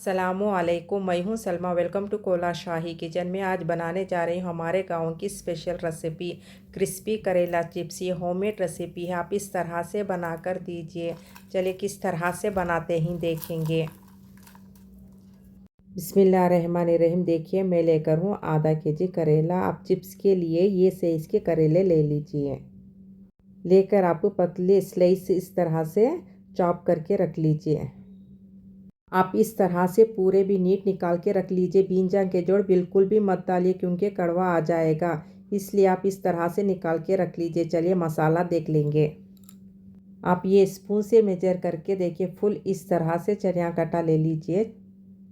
अस्सलामुअलैकुम, मैं हूं Salma. Welcome to Kola Shahi kitchen में। आज बनाने जा रही हूं हमारे गांव की स्पेशल रेसिपी क्रिस्पी करेला चिप्स। ये होममेड रेसिपी है, आप इस तरह से बनाकर दीजिए। चलिए किस तरह से बनाते ही देखेंगे। बिस्मिल्लाहिर्रहमानिर्रहीम। देखिए मैं लेकर हूँ आधा केजी करेला। आप चिप्स के लिए ये साइज़ के करेले ले लीजिए। लेकर आप पतले स्लाइस इस तरह से चॉप करके रख लीजिए। आप इस तरह से पूरे भी नीट निकाल के रख लीजिए। बीजा के जोड़ बिल्कुल भी मत डालिए क्योंकि कड़वा आ जाएगा, इसलिए आप इस तरह से निकाल के रख लीजिए। चलिए मसाला देख लेंगे। आप ये स्पून से मेजर करके देखिए, फुल इस तरह से चनिया का आटा ले लीजिए।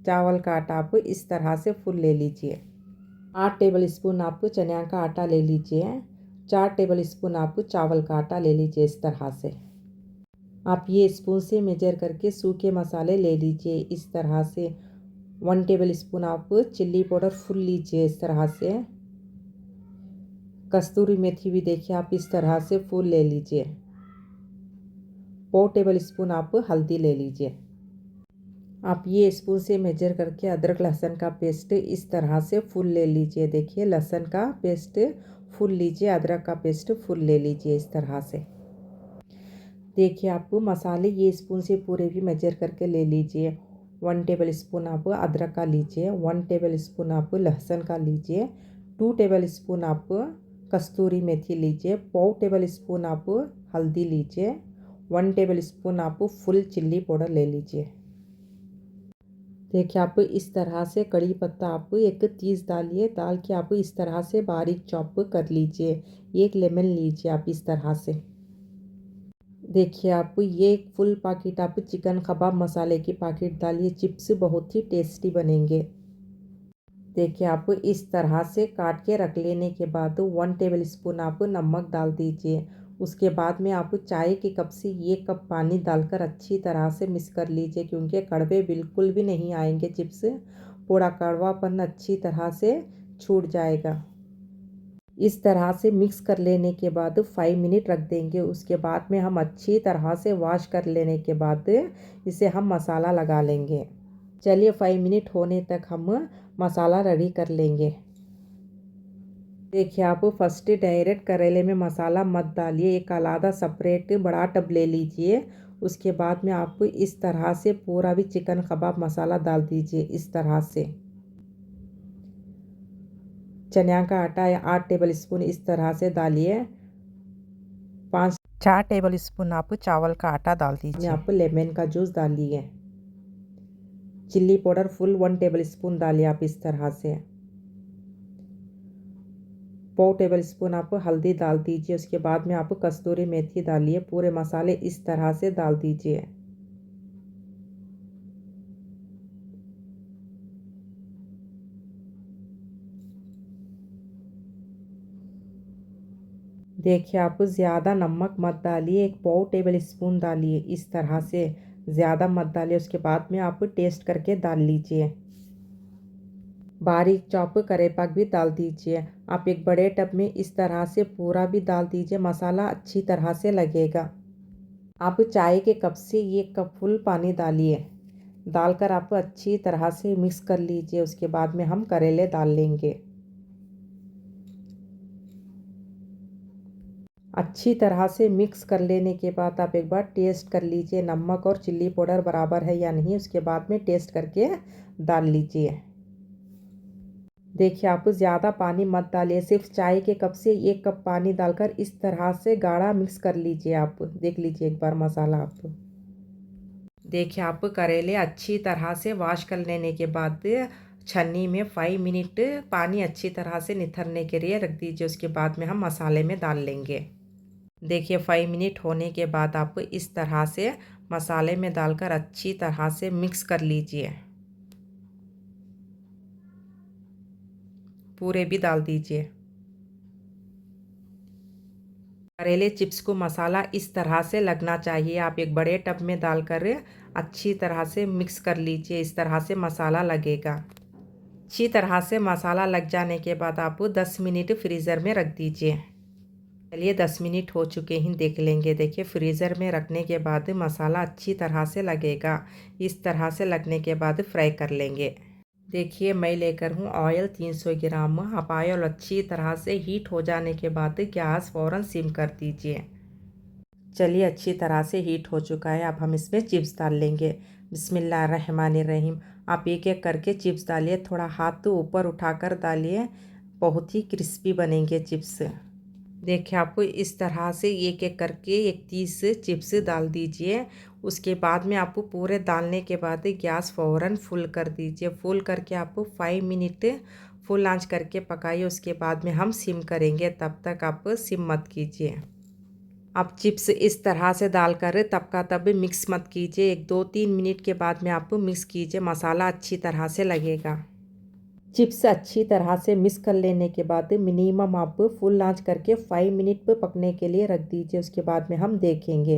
चावल का आटा आप इस तरह से फुल ले लीजिए। 8 टेबल स्पून आप चनिया का आटा ले लीजिए। 4 टेबल स्पून आप चावल का आटा ले लीजिए। इस तरह से आप ये स्पून से मेजर करके सूखे मसाले ले लीजिए। इस तरह से 1 टेबल स्पून आप चिल्ली पाउडर फुल लीजिए। इस तरह से कस्तूरी मेथी भी देखिए आप इस तरह से फुल ले लीजिए। 4 टेबल स्पून आप हल्दी ले लीजिए। आप ये स्पून से मेजर करके अदरक लहसुन का पेस्ट इस तरह से फुल ले लीजिए। देखिए लहसुन का पेस्ट फुल लीजिए, अदरक का पेस्ट फुल ले लीजिए। इस तरह से देखिए आपको मसाले ये स्पून से पूरे भी मेजर करके ले लीजिए। 1 टेबल स्पून आप अदरक का लीजिए। 1 टेबल स्पून आप लहसुन का लीजिए। 2 टेबल स्पून आप कस्तूरी मेथी लीजिए। 4 टेबल स्पून आप हल्दी लीजिए। 1 टेबल स्पून आप फुल चिल्ली पाउडर ले लीजिए। देखिए आप इस तरह से कड़ी पत्ता आप एक 30 डालिए। डाल के आप इस तरह से बारीक चॉप कर लीजिए। 1 लेमन लीजिए आप इस तरह से। देखिए आप ये एक फुल पैकेट आप चिकन कबाब मसाले की पैकेट डालिए। चिप्स बहुत ही टेस्टी बनेंगे। देखिए आप इस तरह से काट के रख लेने के बाद 1 टेबल स्पून आप नमक डाल दीजिए। उसके बाद में आप चाय के कप से 1 कप पानी डालकर अच्छी तरह से मिक्स कर लीजिए क्योंकि कड़वे बिल्कुल भी नहीं आएंगे। चिप्स पूरा कड़वापन अच्छी तरह से छूट जाएगा। इस तरह से मिक्स कर लेने के बाद 5 मिनट रख देंगे। उसके बाद में हम अच्छी तरह से वॉश कर लेने के बाद इसे हम मसाला लगा लेंगे। चलिए 5 मिनट होने तक हम मसाला रेडी कर लेंगे। देखिए आप फर्स्ट डायरेक्ट करेले में मसाला मत डालिए। एक आलादा सेपरेट बड़ा टब ले लीजिए। उसके बाद में आप इस तरह से पूरा भी चिकन कबाब मसाला डाल दीजिए। इस तरह से चनिया का आटा 8 टेबल स्पून इस तरह से डालिए। 4 टेबल स्पून आप चावल का आटा डाल दीजिए। आप लेमन का जूस डालिए। Chilli powder full 1 table spoon डालिए आप इस तरह से। 4 टेबल स्पून आप हल्दी डाल दीजिए। उसके बाद में आप कस्तूरी मेथी डालिए। पूरे मसाले इस तरह से डाल दीजिए। देखिए आप ज़्यादा नमक मत डालिए। 1 पाव टेबल स्पून डालिए। इस तरह से ज़्यादा मत डालिए। उसके बाद में आप टेस्ट करके डाल लीजिए। बारीक चॉप करेपाक भी डाल दीजिए। आप एक बड़े टब में इस तरह से पूरा भी डाल दीजिए। मसाला अच्छी तरह से लगेगा। आप चाय के कप से 1 कप फुल पानी डालिए। डालकर आप अच्छी तरह से मिक्स कर लीजिए। उसके बाद में हम करेले डाल लेंगे। अच्छी तरह से मिक्स कर लेने के बाद आप एक बार टेस्ट कर लीजिए नमक और चिल्ली पाउडर बराबर है या नहीं। उसके बाद में टेस्ट करके डाल लीजिए। देखिए आप ज़्यादा पानी मत डालिए। सिर्फ चाय के कप से 1 कप पानी डालकर इस तरह से गाढ़ा मिक्स कर लीजिए। आप देख लीजिए एक बार मसाला। आप देखिए आप करेले अच्छी तरह से वॉश कर लेने के बाद छन्नी में 5 मिनट पानी अच्छी तरह से निथरने के लिए रख दीजिए। उसके बाद में हम मसाले में डाल लेंगे। देखिए 5 मिनट होने के बाद आप इस तरह से मसाले में डालकर अच्छी तरह से मिक्स कर लीजिए। पूरे भी डाल दीजिए। करेले चिप्स को मसाला इस तरह से लगना चाहिए। आप एक बड़े टब में डालकर अच्छी तरह से मिक्स कर लीजिए। इस तरह से मसाला लगेगा। अच्छी तरह से मसाला लग जाने के बाद आप 10 मिनट फ्रीज़र में रख दीजिए। चलिए 10 मिनट हो चुके हैं, देख लेंगे। देखिए फ्रीज़र में रखने के बाद मसाला अच्छी तरह से लगेगा। इस तरह से लगने के बाद फ्राई कर लेंगे। देखिए मैं लेकर हूँ ऑयल 300 ग्राम। अब ऑयल अच्छी तरह से हीट हो जाने के बाद गैस फ़ौरन सिम कर दीजिए। चलिए अच्छी तरह से हीट हो चुका है। अब हम इसमें चिप्स डाल लेंगे। बिस्मिल्लाहिर्रहमानिर्रहीम। आप एक एक करके चिप्स डालिए, थोड़ा हाथ तो ऊपर उठाकर डालिए, बहुत ही क्रिस्पी बनेंगे चिप्स। देखिए आपको इस तरह से एक एक करके 31 चिप्स डाल दीजिए। उसके बाद में आपको पूरे डालने के बाद गैस फ़ौरन फुल कर दीजिए। फुल करके आपको 5 मिनट फुल आंच करके पकाइए। उसके बाद में हम सिम करेंगे, तब तक आप सिम मत कीजिए। आप चिप्स इस तरह से डालकर तब का तब मिक्स मत कीजिए। 1-2-3 मिनट के बाद में आप मिक्स कीजिए, मसाला अच्छी तरह से लगेगा। चिप्स अच्छी तरह से मिक्स कर लेने के बाद मिनिमम आप फुल आंच करके 5 मिनट पर पकने के लिए रख दीजिए। उसके बाद में हम देखेंगे।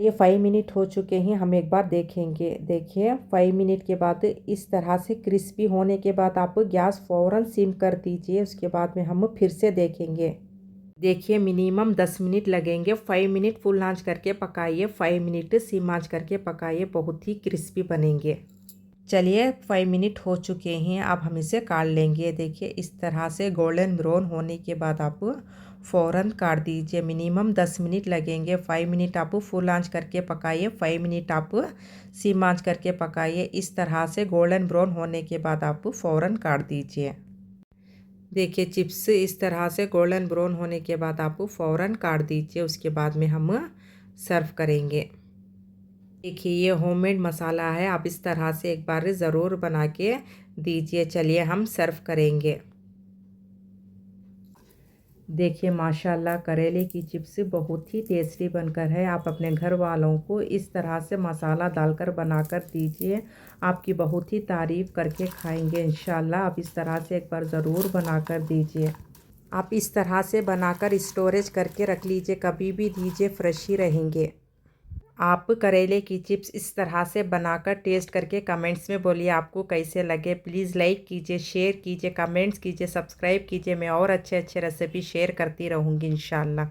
ये 5 मिनट हो चुके हैं, हम एक बार देखेंगे। देखिए 5 मिनट के बाद इस तरह से क्रिस्पी होने के बाद आप गैस फ़ौरन सिम कर दीजिए। उसके बाद में हम फिर से देखेंगे। देखिए मिनिमम 10 मिनट लगेंगे। 5 मिनट फुल आंच करके पकाइए, 5 मिनट सिम आंच करके पकाइए, बहुत ही क्रिस्पी बनेंगे। चलिए 5 मिनट हो चुके हैं, अब हम इसे काट लेंगे। देखिए इस तरह से गोल्डन ब्राउन होने के बाद आप फ़ौरन काट दीजिए। मिनिमम 10 मिनट लगेंगे। 5 मिनट आप फुल आंच करके पकाइए, 5 मिनट आप सिम आंच करके पकाइए। इस तरह से गोल्डन ब्राउन होने के बाद आप फ़ौरन काट दीजिए। देखिए चिप्स इस तरह से गोल्डन ब्राउन होने के बाद आप फ़ौरन काट दीजिए। उसके बाद में हम सर्व करेंगे। देखिए ये होममेड मसाला है, आप इस तरह से एक बार ज़रूर बना के दीजिए। चलिए हम सर्व करेंगे। देखिए माशाल्लाह करेले की चिप्स बहुत ही टेस्टी बनकर है। आप अपने घर वालों को इस तरह से मसाला डालकर बनाकर दीजिए, आपकी बहुत ही तारीफ़ करके खाएंगे इंशाल्लाह। आप इस तरह से एक बार ज़रूर बनाकर दीजिए। आप इस तरह से बनाकर स्टोरेज करके रख लीजिए, कभी भी दीजिए फ्रेश ही रहेंगे। आप करेले की चिप्स इस तरह से बनाकर टेस्ट करके कमेंट्स में बोलिए आपको कैसे लगे। प्लीज़ लाइक कीजिए, शेयर कीजिए, कमेंट्स कीजिए, सब्सक्राइब कीजिए। मैं और अच्छे अच्छे रेसिपी शेयर करती रहूँगी इंशाल्लाह।